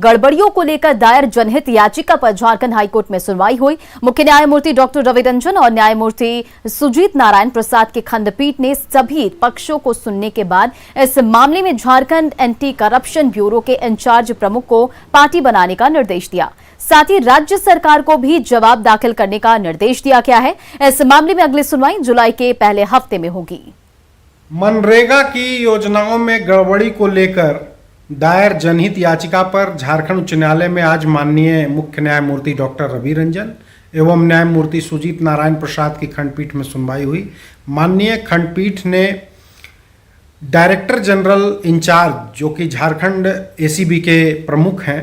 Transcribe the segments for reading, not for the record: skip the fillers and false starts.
गड़बड़ियों को लेकर दायर जनहित याचिका पर झारखंड हाईकोर्ट में सुनवाई हुई। मुख्य न्यायमूर्ति डॉक्टर रवि रंजन और न्यायमूर्ति सुजीत नारायण प्रसाद की खंडपीठ ने सभी पक्षों को सुनने के बाद इस मामले में झारखंड एंटी करप्शन ब्यूरो के इंचार्ज प्रमुख को पार्टी बनाने का निर्देश दिया। साथ ही राज्य सरकार को भी जवाब दाखिल करने का निर्देश दिया गया है। इस मामले में अगली सुनवाई जुलाई के पहले हफ्ते में होगी। मनरेगा की योजनाओं में गड़बड़ी को लेकर दायर जनहित याचिका पर झारखंड उच्च न्यायालय में आज माननीय मुख्य न्यायमूर्ति डॉक्टर रवि रंजन एवं न्यायमूर्ति सुजीत नारायण प्रसाद की खंडपीठ में सुनवाई हुई। माननीय खंडपीठ ने डायरेक्टर जनरल इंचार्ज जो कि झारखंड एसीबी के प्रमुख हैं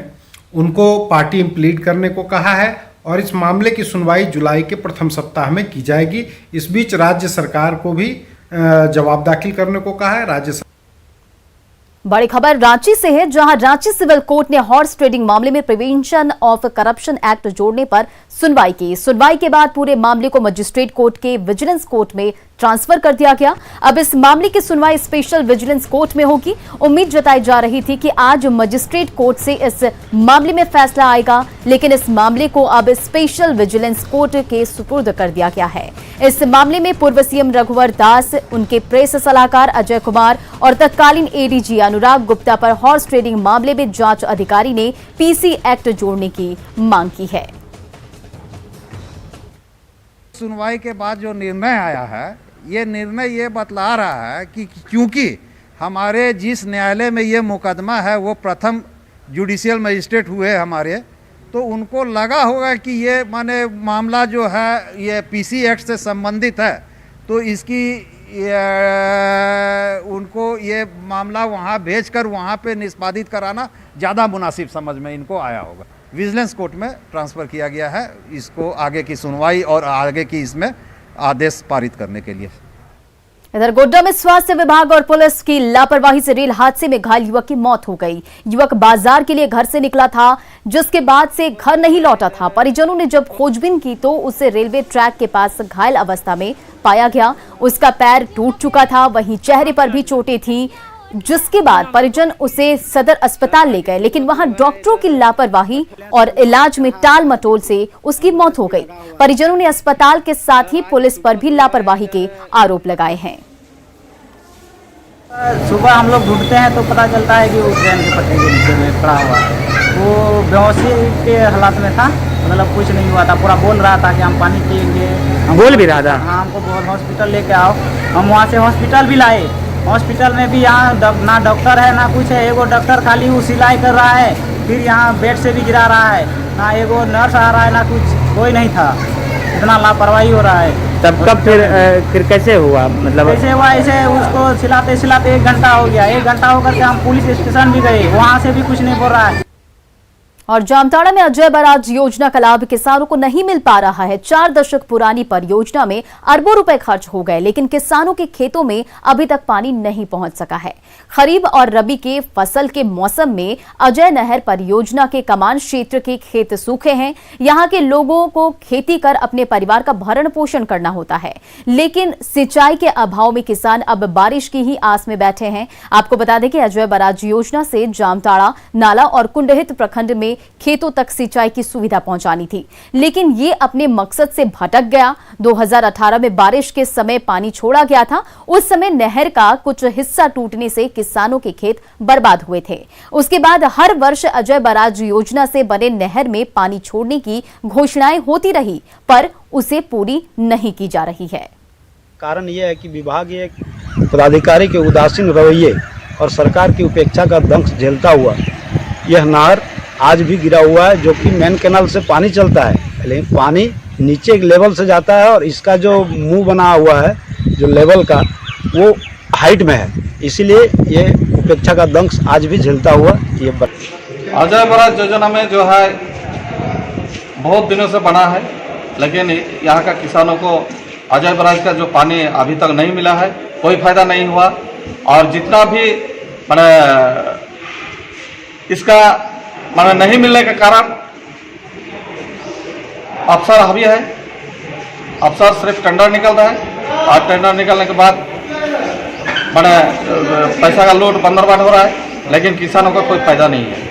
उनको पार्टी प्लीड करने को कहा है और इस मामले की सुनवाई जुलाई के प्रथम सप्ताह में की जाएगी। इस बीच राज्य सरकार को भी जवाब दाखिल करने को कहा है। बड़ी खबर रांची से है, जहां रांची सिविल कोर्ट ने हॉर्स ट्रेडिंग मामले में प्रिवेंशन ऑफ करप्शन एक्ट जोड़ने पर सुनवाई की। सुनवाई के बाद पूरे मामले को मजिस्ट्रेट कोर्ट के विजिलेंस कोर्ट में ट्रांसफर कर दिया गया। अब इस मामले की सुनवाई स्पेशल विजिलेंस कोर्ट में होगी। उम्मीद जताई जा रही थी कि आज मजिस्ट्रेट कोर्ट से इस मामले में फैसला आएगा, लेकिन इस मामले को अब स्पेशल विजिलेंस कोर्ट के सुपुर्द कर दिया गया है। इस मामले में पूर्व सीएम रघुवर दास, उनके प्रेस सलाहकार अजय कुमार और तत्कालीन एडीजी अनुराग गुप्ता पर हॉर्स ट्रेडिंग मामले में जांच अधिकारी ने पीसी एक्ट जोड़ने की मांग की है। सुनवाई के बाद जो निर्णय आया है, ये निर्णय ये बतला रहा है कि क्योंकि हमारे जिस न्यायालय में ये मुकदमा है वो प्रथम जुडिशियल मजिस्ट्रेट हुए हमारे, तो उनको लगा होगा कि ये माने मामला जो है ये पीसी एक्ट से संबंधित है, तो इसकी उनको ये मामला वहाँ भेजकर वहाँ पे निष्पादित कराना ज़्यादा मुनासिब समझ में इनको आया होगा। विजिलेंस कोर्ट में ट्रांसफ़र किया गया है इसको आगे की सुनवाई और आगे की इसमें आदेश पारित करने के लिए। इधर गोड्डा में स्वास्थ्य विभाग और पुलिस की लापरवाही से रेल हादसे में घायल युवक की मौत हो गई। युवक बाजार के लिए घर से निकला था, जिसके बाद से घर नहीं लौटा था। परिजनों ने जब खोजबीन की तो उसे रेलवे ट्रैक के पास घायल अवस्था में पाया गया। उसका पैर टूट चुका था, वहीं चेहरे पर भी चोटें थी, जिसके बाद परिजन उसे सदर अस्पताल ले गए, लेकिन वहां डॉक्टरों की लापरवाही और इलाज में टाल मटोल से उसकी मौत हो गई। परिजनों ने अस्पताल के साथ ही पुलिस पर भी लापरवाही के आरोप लगाए हैं। सुबह हम लोग ढूंढते हैं तो पता चलता है कि वो ट्रेन के पटरी के नीचे में खड़ा हुआ है। वो बेहोशी के हालात में था, मतलब कुछ नहीं हुआ था। पूरा बोल रहा था कि हम पानी पिएंगे, बोल भी रहा था। हाँ, हमको हॉस्पिटल लेके आओ। हम वहाँ से हॉस्पिटल भी लाए। हॉस्पिटल में भी यहाँ ना डॉक्टर है ना कुछ है। एगो डॉक्टर खाली वो सिलाई कर रहा है, फिर यहाँ बेड से भी गिरा रहा है। ना एगो नर्स आ रहा है ना कुछ, कोई नहीं था। इतना लापरवाही हो रहा है। तब कब फिर कैसे हुआ? मतलब कैसे हुआ? ऐसे उसको सिलाते सिलाते 1 घंटा हो गया। 1 घंटा होकर के हम पुलिस स्टेशन भी गए, वहाँ से भी कुछ नहीं बोल रहा है। और जामताड़ा में अजय बराज योजना का लाभ किसानों को नहीं मिल पा रहा है। 4 दशक पुरानी परियोजना में अरबों रुपए खर्च हो गए, लेकिन किसानों के खेतों में अभी तक पानी नहीं पहुंच सका है। खरीफ और रबी के फसल के मौसम में अजय नहर परियोजना के कमान क्षेत्र के खेत सूखे हैं। यहाँ के लोगों को खेती कर अपने परिवार का भरण पोषण करना होता है, लेकिन सिंचाई के अभाव में किसान अब बारिश की ही आस में बैठे हैं। आपको बता दें कि अजय बराज योजना से जामताड़ा, नाला और कुंडहित प्रखंड में खेतों तक सिंचाई की सुविधा पहुंचानी थी, लेकिन ये अपने मकसद से भटक गया। 2018 में बारिश के समय पानी छोड़ा गया था। उस समय नहर का कुछ हिस्सा टूटने से किसानों के खेत बर्बाद हुए थे। उसके बाद हर वर्ष अजय बराज योजना से बने नहर में पानी छोड़ने की घोषणाएं होती रही, पर उसे पूरी नहीं की जा रही है। कारण यह है कि विभागीय पदाधिकारी के उदासीन रवैये और सरकार की उपेक्षा का दंश झेलता हुआ यह नहर आज भी गिरा हुआ है, जो कि मेन कैनाल से पानी चलता है, लेकिन पानी नीचे लेवल से जाता है और इसका जो मुंह बना हुआ है जो लेवल का वो हाइट में है, इसीलिए ये उपेक्षा का दंश आज भी झेलता हुआ ये अजय बराज योजना में जो है बहुत दिनों से बना है, लेकिन यहाँ का किसानों को अजय बराज का जो पानी अभी तक नहीं मिला है, कोई फायदा नहीं हुआ। और जितना भी इसका नहीं मिलने के कारण अफसर हावी है। अफसर सिर्फ टेंडर निकल रहा है और टेंडर निकलने के बाद पैसा का लोड बंदरबाट हो रहा है, लेकिन किसानों का कोई फायदा नहीं है।